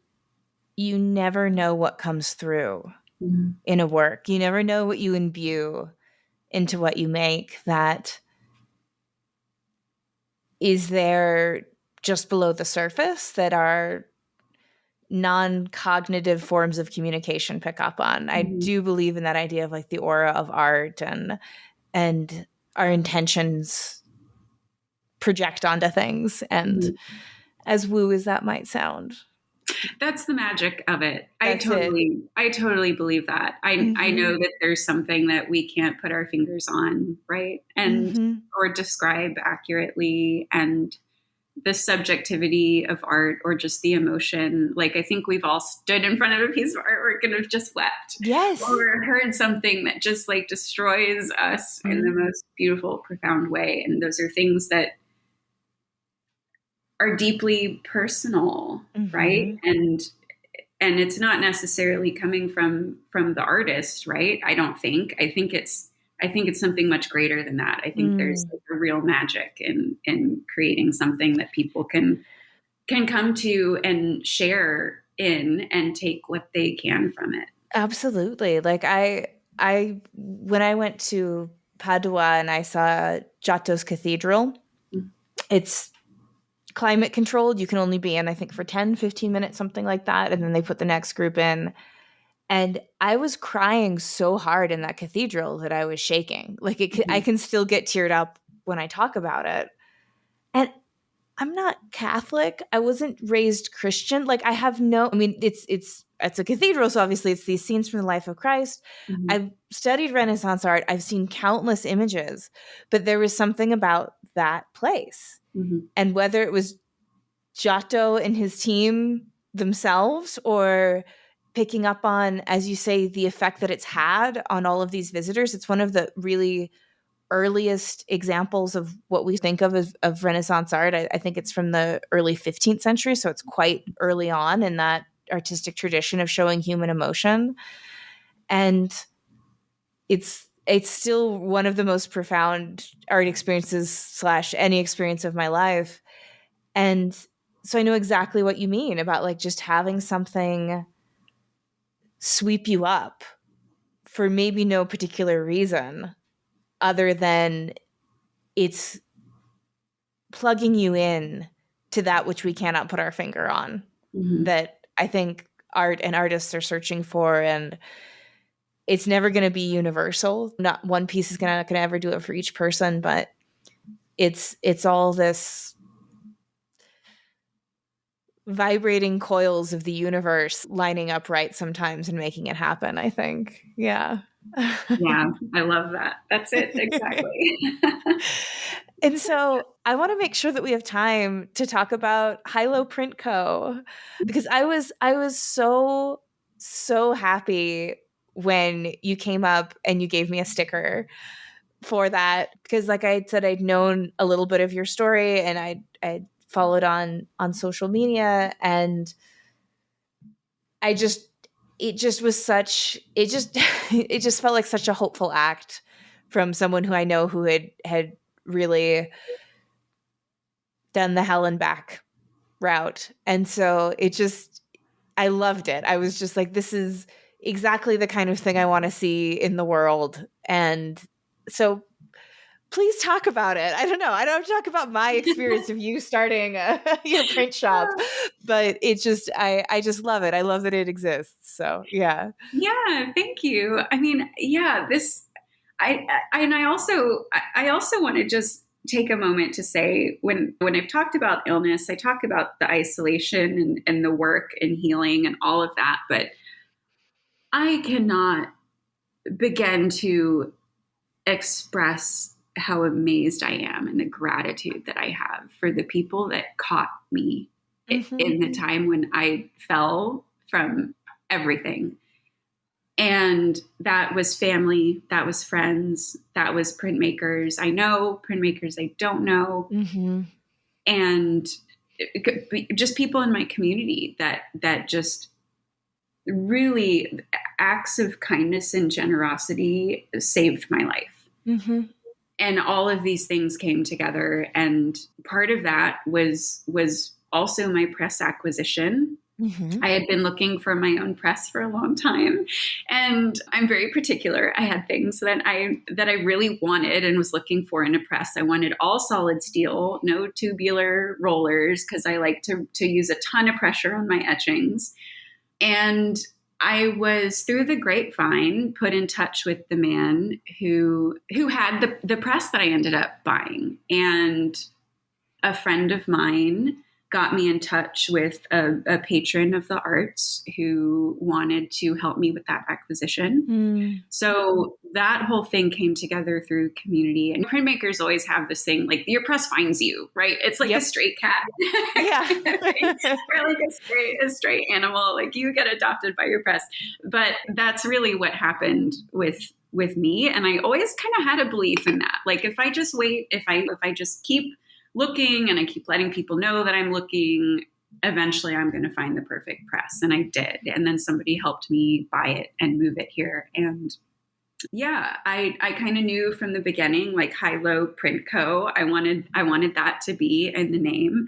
[SPEAKER 2] never know what comes through in a work. You never know what you imbue into what you make that is there just below the surface that our non-cognitive forms of communication pick up on. I
[SPEAKER 1] Mm-hmm.
[SPEAKER 2] do believe in that idea of like the aura of art and our intentions project onto things. And
[SPEAKER 1] Mm-hmm.
[SPEAKER 2] as woo as that might sound,
[SPEAKER 1] That's the magic of it.
[SPEAKER 2] that's it.
[SPEAKER 1] I totally believe that. I
[SPEAKER 2] Mm-hmm.
[SPEAKER 1] know that there's something that we can't put our fingers on, right? And
[SPEAKER 2] Mm-hmm.
[SPEAKER 1] or describe accurately, and the subjectivity of art or just the emotion. Like, I think we've all stood in front of a piece of artwork and have just wept,
[SPEAKER 2] Yes.
[SPEAKER 1] or heard something that just like destroys us in the
[SPEAKER 2] Mm-hmm.
[SPEAKER 1] most beautiful, profound way. And those are things that are deeply personal, right?
[SPEAKER 2] Mm-hmm.
[SPEAKER 1] And it's not necessarily coming from the artist, right? I think it's something much greater than that. I think there's
[SPEAKER 2] Mm.
[SPEAKER 1] like a real magic in creating something that people can come to and share in and take what they can from it.
[SPEAKER 2] Absolutely. Like I when I went to Padua and I saw Giotto's cathedral, it's climate controlled. You can only be in, I think, for 10, 15 minutes, something like that. And then they put the next group in. And I was crying so hard in that cathedral that I was shaking. Like I
[SPEAKER 1] Mhm.
[SPEAKER 2] can still get teared up when I talk about it. And I'm not Catholic. I wasn't raised Christian. Like I have no, I mean, it's a cathedral, so obviously it's these scenes from the life of Christ.
[SPEAKER 1] Mhm.
[SPEAKER 2] I've studied Renaissance art. I've seen countless images, but there was something about that place.
[SPEAKER 1] Mhm.
[SPEAKER 2] And whether it was Giotto and his team themselves or picking up on, as you say, the effect that it's had on all of these visitors, it's one of the really earliest examples of what we think of Renaissance art. I think it's from the early 15th century, so it's quite early on in that artistic tradition of showing human emotion. And it's still one of the most profound art experiences slash any experience of my life. And so I know exactly what you mean about like just having something sweep you up for maybe no particular reason other than it's plugging you in to that which we cannot put our finger on,
[SPEAKER 1] Mhm.
[SPEAKER 2] that I think art and artists are searching for. And it's never going to be universal. Not one piece is gonna ever do it for each person, but it's all this vibrating coils of the universe lining up right sometimes and making it happen, I think. Yeah.
[SPEAKER 1] Yeah, I love that. That's it exactly.
[SPEAKER 2] And so I want to make sure that we have time to talk about Hilo Print Co. because I was so happy when you came up and you gave me a sticker for that, because like I said, I'd known a little bit of your story and I'd followed on social media, and I just it just was such it just it just felt like such a hopeful act from someone who I know who had really done the hell and back route. And so I loved it. I was just like, this is exactly the kind of thing I want to see in the world. And so please talk about it. I don't know. I don't talk about my experience of you starting your print shop, but I just love it. I love that it exists. So yeah.
[SPEAKER 1] Yeah, thank you. I mean, yeah, and I also want to just take a moment to say, when I've talked about illness, I talk about the isolation and the work and healing and all of that, but I cannot begin to express how amazed I am and the gratitude that I have for the people that caught me
[SPEAKER 2] Hmm.
[SPEAKER 1] in the time when I fell from everything. And that was family, that was friends, that was printmakers I know, printmakers I don't know,
[SPEAKER 2] Hmm.
[SPEAKER 1] and just people in my community that just really, acts of kindness and generosity saved my life.
[SPEAKER 2] Hmm.
[SPEAKER 1] And all of these things came together, and part of that was also my press acquisition,
[SPEAKER 2] Mm-hmm.
[SPEAKER 1] I had been looking for my own press for a long time, and I'm very particular. I had things that I really wanted and was looking for in a press. I wanted all solid steel, no tubular rollers, because I like to use a ton of pressure on my etchings. And I was, through the grapevine, put in touch with the man who had the press that I ended up buying. And a friend of mine got me in touch with a patron of the arts who wanted to help me with that acquisition.
[SPEAKER 2] Mm.
[SPEAKER 1] So that whole thing came together through community. And printmakers always have this thing, like your press finds you, right? It's like a stray cat.
[SPEAKER 2] Yeah.
[SPEAKER 1] Or like a stray animal, like you get adopted by your press. But that's really what happened with me. And I always kind of had a belief in that. Like if I just wait, if I just keep looking and I keep letting people know that I'm looking, eventually I'm going to find the perfect press. And I did. And then somebody helped me buy it and move it here. And yeah, I kind of knew from the beginning, like High-Low Print Co. I wanted that to be in the name.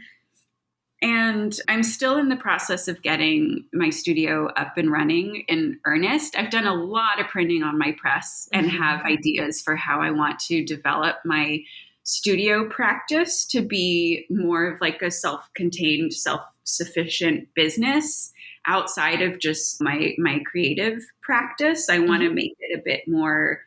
[SPEAKER 1] And I'm still in the process of getting my studio up and running in earnest. I've done a lot of printing on my press and have ideas for how I want to develop my studio practice to be more of like a self-contained, self-sufficient business outside of just my creative practice. I want to make it a bit more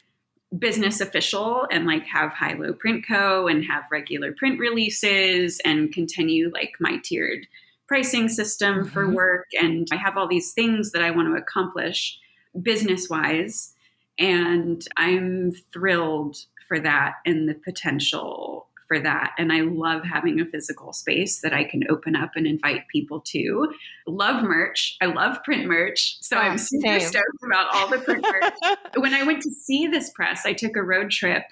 [SPEAKER 1] business official and like have High-Low Print Co. and have regular print releases and continue like my tiered pricing system for work. And I have all these things that I want to accomplish business-wise. And I'm thrilled for that and the potential for that. And I love having a physical space that I can open up and invite people to. Love merch. I love print merch. So I'm super stoked about all the print merch. When I went to see this press, I took a road trip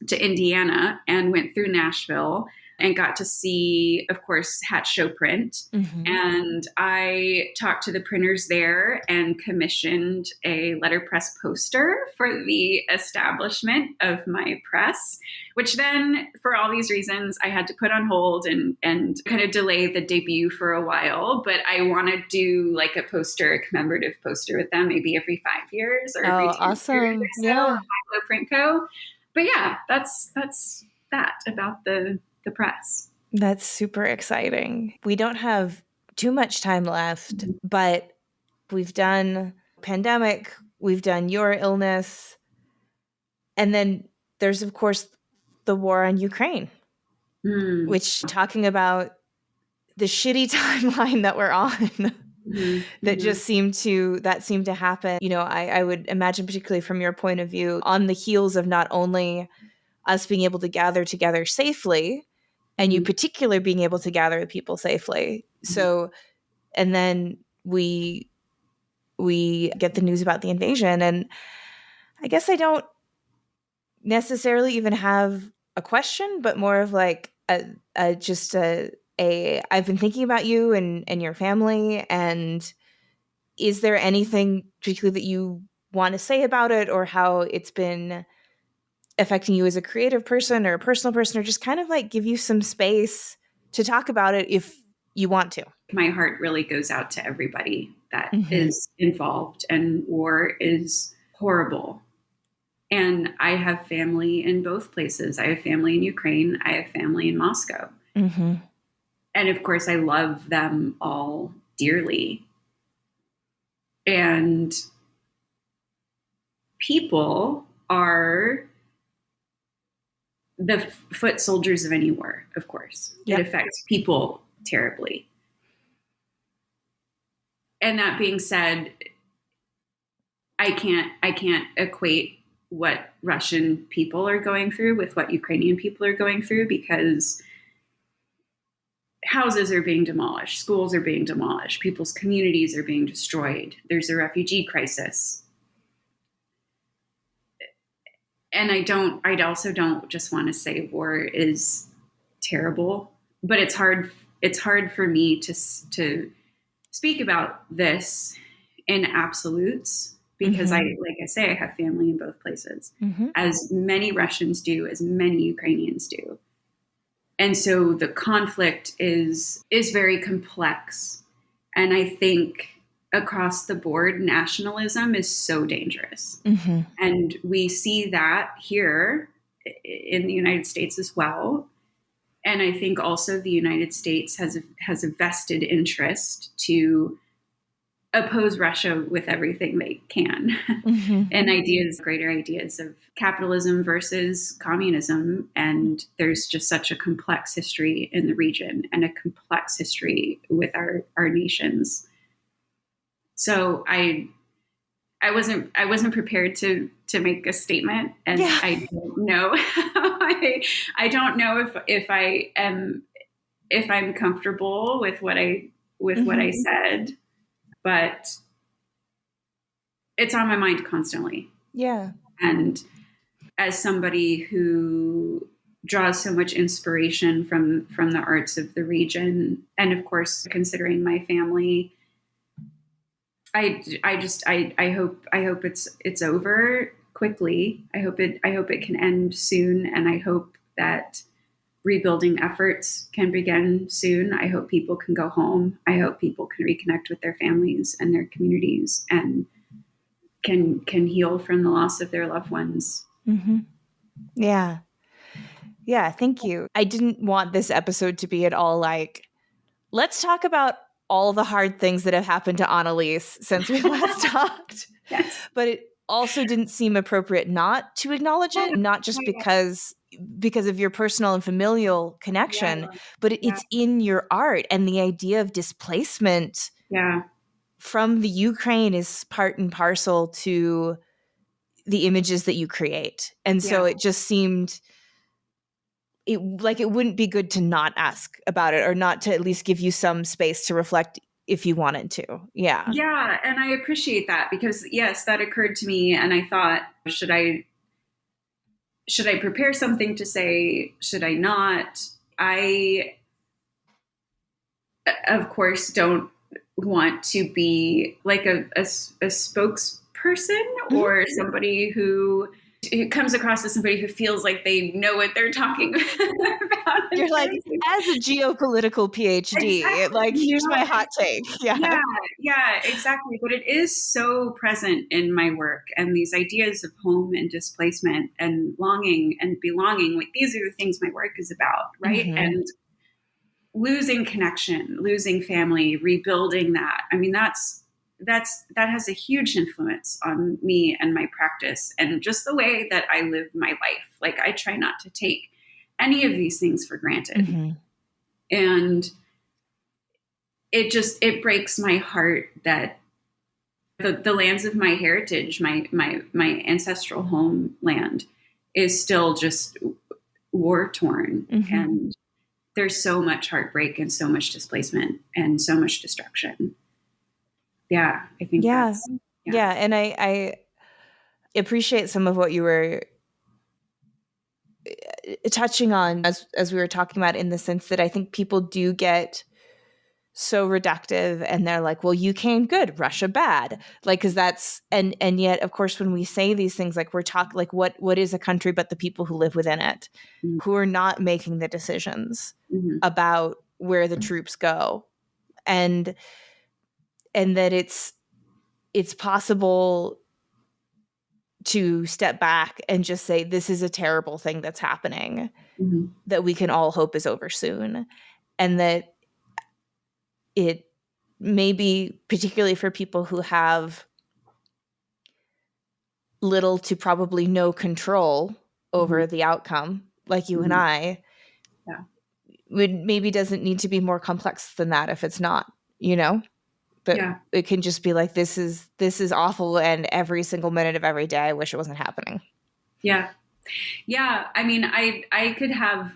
[SPEAKER 1] to Indiana and went through Nashville and got to see, of course, Hatch Show Print. And I talked to the printers there and commissioned a letterpress poster for the establishment of my press, which then, for all these reasons, I had to put on hold and kind of delay the debut for a while. But I want to do like a commemorative poster with them, maybe every 5 years or every 10 years or so. High-Low Print Co. But yeah, that's that about the press.
[SPEAKER 2] That's super exciting. We don't have too much time left, but we've done pandemic, we've done your illness, and then there's, of course, the war on Ukraine, which, talking about the shitty timeline that we're on, that just seemed to happen. You know, I would imagine, particularly from your point of view, on the heels of not only us being able to gather together safely, and you particularly being able to gather with people safely. So, and then we get the news about the invasion, and I guess I don't necessarily even have a question, but more of like I've been thinking about you and your family, and is there anything particularly that you want to say about it, or how it's been affecting you as a creative person or a personal person, or just kind of like give you some space to talk about it if you want to?
[SPEAKER 1] My heart really goes out to everybody that is involved, and war is horrible. And I have family in both places. I have family in Ukraine. I have family in Moscow. And of course, I love them all dearly. And people are the foot soldiers of any war, of course. It affects people terribly. And that being said, I can't equate what Russian people are going through with what Ukrainian people are going through, because houses are being demolished, schools are being demolished, people's communities are being destroyed. There's a refugee crisis. And I also don't just want to say war is terrible, but it's hard for me to speak about this in absolutes, because I have family in both places, as many Russians do, as many Ukrainians do. And so the conflict is very complex. And I think across the board, nationalism is so dangerous.
[SPEAKER 2] Mm-hmm.
[SPEAKER 1] And we see that here in the United States as well. And I think also the United States has a vested interest to oppose Russia with everything they can.
[SPEAKER 2] Mm-hmm.
[SPEAKER 1] And greater ideas of capitalism versus communism. And there's just such a complex history in the region and a complex history with our nations. So I wasn't prepared to make a statement, and
[SPEAKER 2] Yeah.
[SPEAKER 1] I don't know. I don't know if I'm comfortable with what I said, but it's on my mind constantly.
[SPEAKER 2] Yeah.
[SPEAKER 1] And as somebody who draws so much inspiration from the arts of the region, and of course, considering my family, I hope it's over quickly. I hope it can end soon, and I hope that rebuilding efforts can begin soon. I hope people can go home. I hope people can reconnect with their families and their communities and can heal from the loss of their loved ones.
[SPEAKER 2] Mm-hmm. Yeah. Yeah. Thank you. I didn't want this episode to be at all like, let's talk about all the hard things that have happened to Annalise since we last talked.
[SPEAKER 1] Yes.
[SPEAKER 2] But it also didn't seem appropriate not to acknowledge it, not just because of your personal and familial connection, but it's in your art, and the idea of displacement from the Ukraine is part and parcel to the images that you create. And so it just seemed it wouldn't be good to not ask about it, or not to at least give you some space to reflect if you wanted to. Yeah.
[SPEAKER 1] Yeah. And I appreciate that, because yes, that occurred to me. And I thought, should I prepare something to say? Should I not? I, of course, don't want to be like a spokesperson or somebody who comes across as somebody who feels like they know what they're talking about.
[SPEAKER 2] You're like, as a geopolitical PhD, here's my hot take.
[SPEAKER 1] Yeah, exactly. But it is so present in my work, and these ideas of home and displacement and longing and belonging, like these are the things my work is about, right? Mm-hmm. And losing connection, losing family, rebuilding that. I mean, that has a huge influence on me and my practice and just the way that I live my life. Like, I try not to take any of these things for granted. Mm-hmm. And it breaks my heart that the lands of my heritage, my ancestral homeland, is still just war torn. Mm-hmm. And there's so much heartbreak and so much displacement and so much destruction. Yeah, I think that's...
[SPEAKER 2] Yeah, and I appreciate some of what you were touching on as we were talking about, in the sense that I think people do get so reductive, and they're like, well, Ukraine good, Russia bad, like, because that's and yet, of course, when we say these things, like, we're talking like, what is a country but the people who live within it, mm-hmm. who are not making the decisions mm-hmm. about where the troops go, and that it's possible to step back and just say, this is a terrible thing that's happening, mm-hmm. that we can all hope is over soon, and that it may be, particularly for people who have little to probably no control over mm-hmm. the outcome, like you mm-hmm. and I, maybe doesn't need to be more complex than that if it's not, but it can just be like, this is awful, and every single minute of every day I wish it wasn't happening. Yeah.
[SPEAKER 1] I mean, I could have,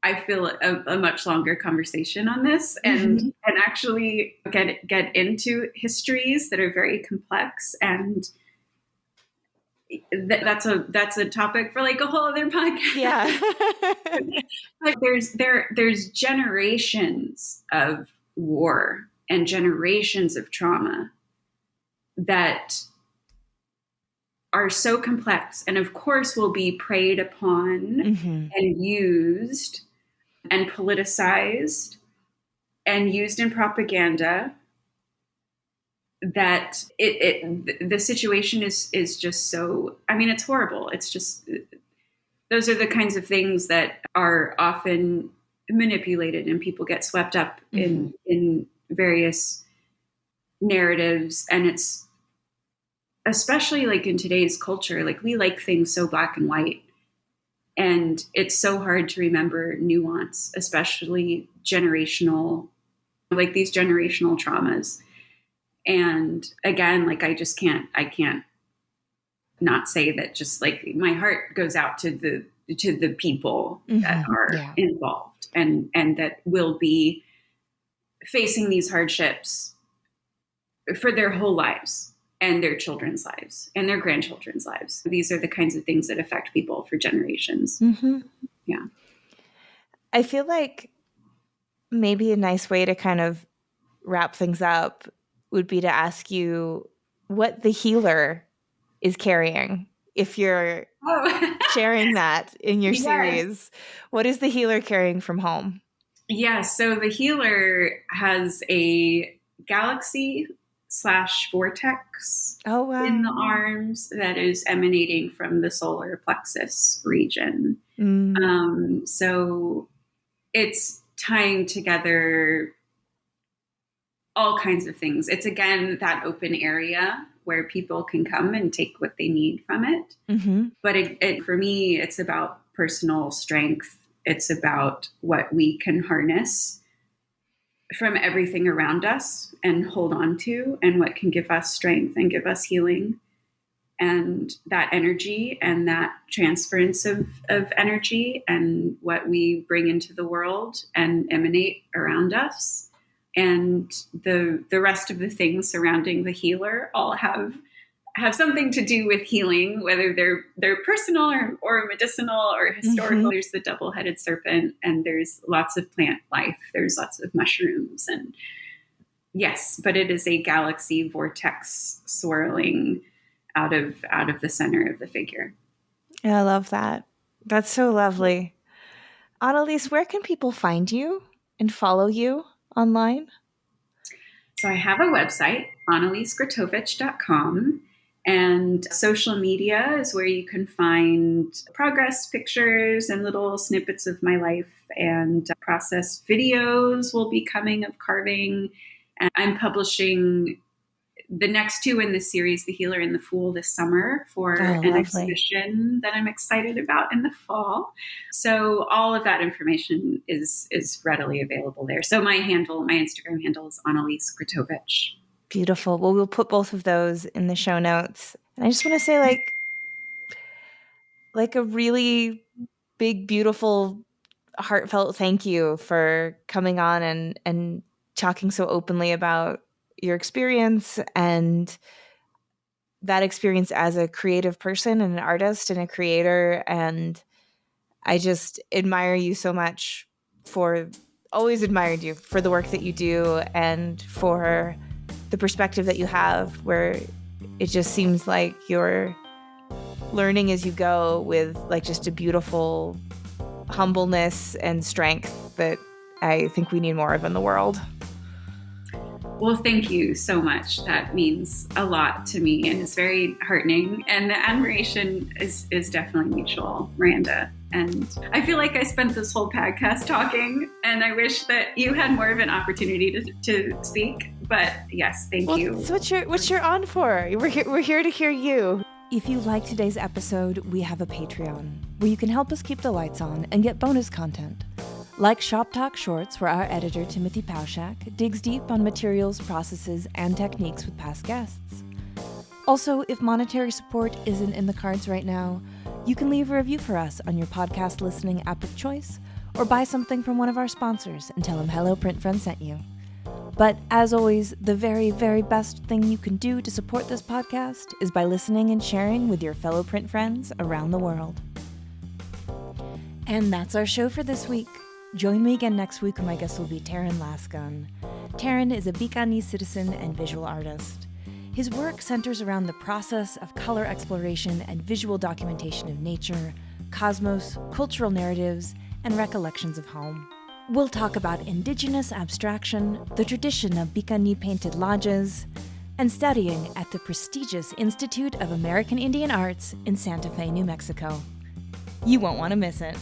[SPEAKER 1] I feel, a much longer conversation on this, and mm-hmm. and actually get into histories that are very complex, and that's a topic for like a whole other podcast. Yeah. But there's generations of war and generations of trauma that are so complex, and of course will be preyed upon mm-hmm. and used and politicized and used in propaganda that the situation is just so, I mean, it's horrible. It's just, those are the kinds of things that are often manipulated, and people get swept up in various narratives. And it's especially like in today's culture, like we like things so black and white, and it's so hard to remember nuance, especially generational, like these generational traumas. And again, like I can't not say that, just like my heart goes out to the people that are involved and that will be facing these hardships for their whole lives and their children's lives and their grandchildren's lives. These are the kinds of things that affect people for generations. Yeah.
[SPEAKER 2] I feel like maybe a nice way to kind of wrap things up would be to ask you what the healer is carrying. If you're sharing that in your series, what is the healer carrying from home?
[SPEAKER 1] Yeah, so the healer has a galaxy/vortex in the arms that is emanating from the solar plexus region. So it's tying together all kinds of things. It's, again, that open area where people can come and take what they need from it. But it for me, it's about personal strength. It's about what we can harness from everything around us and hold on to, and what can give us strength and give us healing. And that energy and that transference of energy and what we bring into the world and emanate around us. And the rest of the things surrounding the healer all have something to do with healing, whether they're personal or medicinal or historical. There's the double-headed serpent, and there's lots of plant life. There's lots of mushrooms, and yes, but it is a galaxy vortex swirling out of the center of the figure.
[SPEAKER 2] I love that. That's so lovely. Annalise, where can people find you and follow you online?
[SPEAKER 1] So I have a website, annalisegratovich.com, and social media is where you can find progress pictures and little snippets of my life, and process videos will be coming of carving. And I'm publishing the next two in this series, The Healer and the Fool, this summer for an exhibition that I'm excited about in the fall. So all of that information is readily available there. So my Instagram handle is Annalise Gratovich.
[SPEAKER 2] Beautiful. Well, we'll put both of those in the show notes. And I just want to say, like a really big, beautiful, heartfelt thank you for coming on and talking so openly about your experience and that experience as a creative person and an artist and a creator. And I just admire you so much always admired you for the work that you do and for the perspective that you have, where it just seems like you're learning as you go with like just a beautiful humbleness and strength that I think we need more of in the world.
[SPEAKER 1] Well, thank you so much. That means a lot to me and it's very heartening. And the admiration is definitely mutual, Miranda. And I feel like I spent this whole podcast talking, and I wish that you had more of an opportunity to speak. But yes, thank you.
[SPEAKER 2] That's what you're on for. We're here to hear you. If you like today's episode, we have a Patreon where you can help us keep the lights on and get bonus content. Like Shop Talk Shorts, where our editor, Timothy Pauschak, digs deep on materials, processes, and techniques with past guests. Also, if monetary support isn't in the cards right now, you can leave a review for us on your podcast listening app of choice, or buy something from one of our sponsors and tell them Hello Print Friend sent you. But as always, the very, very best thing you can do to support this podcast is by listening and sharing with your fellow print friends around the world. And that's our show for this week. Join me again next week when my guest will be Taran Lasgun. Taran is a Bikani citizen and visual artist. His work centers around the process of color exploration and visual documentation of nature, cosmos, cultural narratives, and recollections of home. We'll talk about indigenous abstraction, the tradition of Bikani painted lodges, and studying at the prestigious Institute of American Indian Arts in Santa Fe, New Mexico. You won't want to miss it.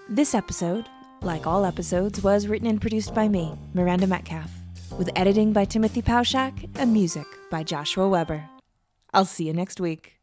[SPEAKER 2] This episode, like all episodes, was written and produced by me, Miranda Metcalf, with editing by Timothy Pauschak and music by Joshua Weber. I'll see you next week.